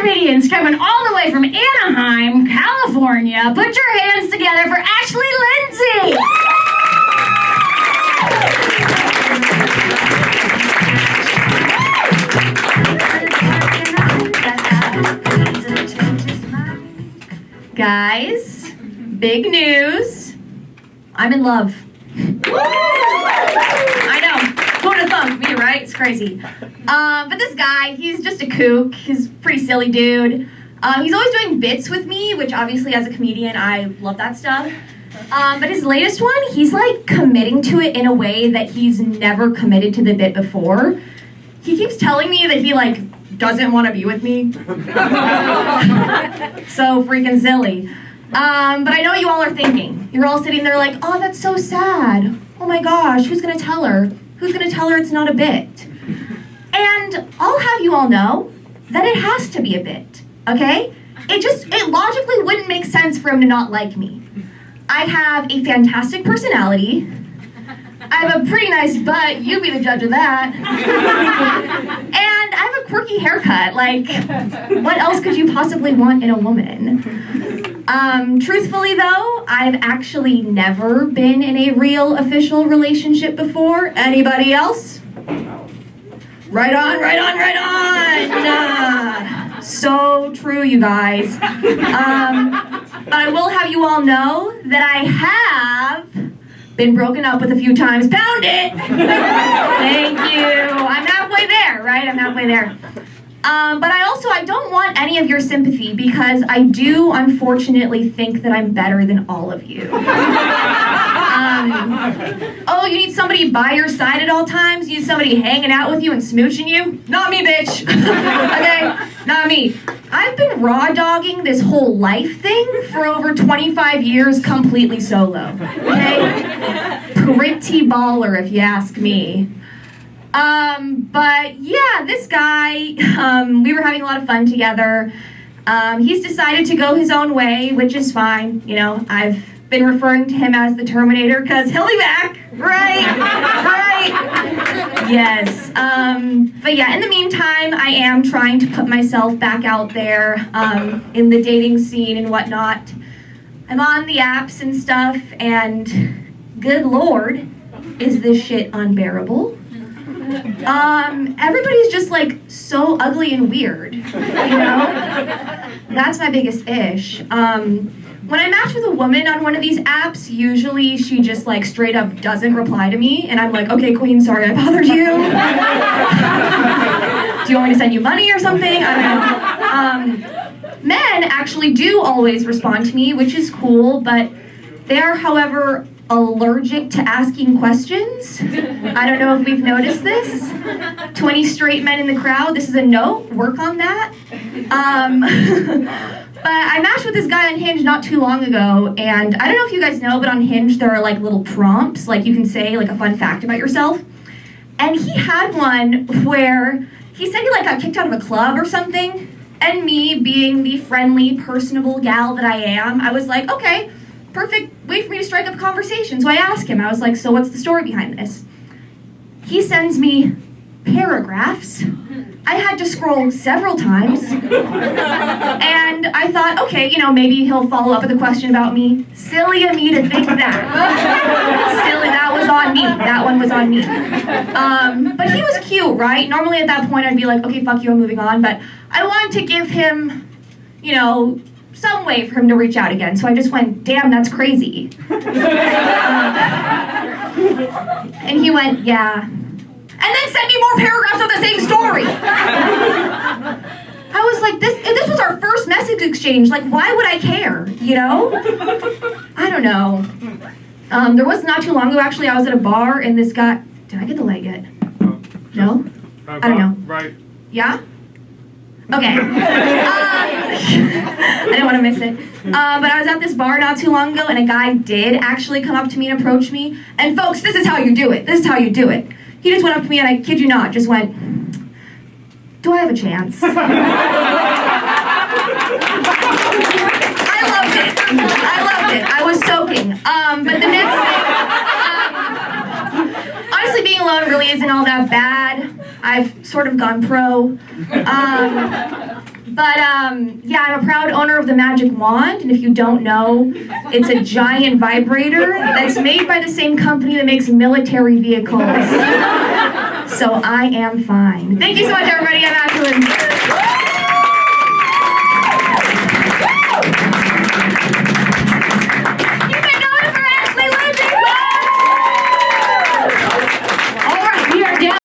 comedians coming all the way from Anaheim, California. Put your hands together for Ashley Lindsay. Guys, big news. I'm in love. I know. Who would have thought? Me, right? It's crazy. But this guy, he's just a kook. He's a pretty silly dude. He's always doing bits with me, which obviously as a comedian, I love that stuff. But his latest one, he's like committing to it in a way that he's never committed to the bit before. He keeps telling me that he like doesn't want to be with me. So freaking silly. But I know you all are thinking. You're all sitting there like, oh, that's so sad. Oh my gosh, who's gonna tell her? Who's gonna tell her it's not a bit? And I'll have you all know that it has to be a bit, okay? It logically wouldn't make sense for him to not like me. I have a fantastic personality. I have a pretty nice butt, you be the judge of that. And I have a quirky haircut, like, what else could you possibly want in a woman? Truthfully though, I've actually never been in a real official relationship before. Anybody else? Right on, right on, right on! So true, you guys. But I will have you all know that I have been broken up with a few times. Pound it! Thank you. I'm halfway there, right? I'm halfway there. But I don't want any of your sympathy because I do unfortunately think that I'm better than all of you. Oh, you need somebody by your side at all times? You need somebody hanging out with you and smooching you? Not me, bitch. Okay? Not me. I've been raw dogging this whole life thing for over 25 years completely solo. Okay? Pretty baller if you ask me. But yeah, this guy, we were having a lot of fun together. He's decided to go his own way, which is fine. You know, I've been referring to him as the Terminator because he'll be back, right? Right? Yes. But yeah, in the meantime, I am trying to put myself back out there, in the dating scene and whatnot. I'm on the apps and stuff, and good Lord, is this shit unbearable? Everybody's just like so ugly and weird, you know? That's my biggest ish. When I match with a woman on one of these apps, usually she just like straight up doesn't reply to me, and I'm like, okay, queen, sorry I bothered you. Do you want me to send you money or something? I don't know. Men actually do always respond to me, which is cool, but they are, however, allergic to asking questions. I don't know if we've noticed this. 20 straight men in the crowd, this is a note, work on that. But I matched with this guy on Hinge not too long ago, and I don't know if you guys know, but on Hinge there are like little prompts, like you can say like a fun fact about yourself. And he had one where he said he like got kicked out of a club or something, and me being the friendly, personable gal that I am, I was like, okay, perfect way for me to strike up a conversation. So I asked him, I was like, so what's the story behind this? He sends me paragraphs. I had to scroll several times. And I thought, okay, you know, maybe he'll follow up with a question about me. Silly of me to think that. Silly, that was on me. That one was on me. But he was cute, right? Normally at that point I'd be like, okay, fuck you, I'm moving on. But I wanted to give him, you know, some way for him to reach out again. So I just went, damn, that's crazy. And he went, yeah. And then sent me more paragraphs of the same story. I was like, this was our first message exchange. Like, why would I care, you know? I don't know. There was not too long ago, actually, I was at a bar and this guy, did I get the light yet? No? I don't know. Right. Yeah? Okay. I didn't want to miss it. But I was at this bar not too long ago and a guy did actually come up to me and approach me. And folks, this is how you do it. This is how you do it. He just went up to me and I kid you not, just went, do I have a chance? I loved it. I was soaking. But the next thing, honestly, being alone really isn't all that bad. I've sort of gone pro. But yeah, I'm a proud owner of the Magic Wand, and if you don't know, it's a giant vibrator that's made by the same company that makes military vehicles. So I am fine. Thank you so much, everybody. I'm Ashlyn.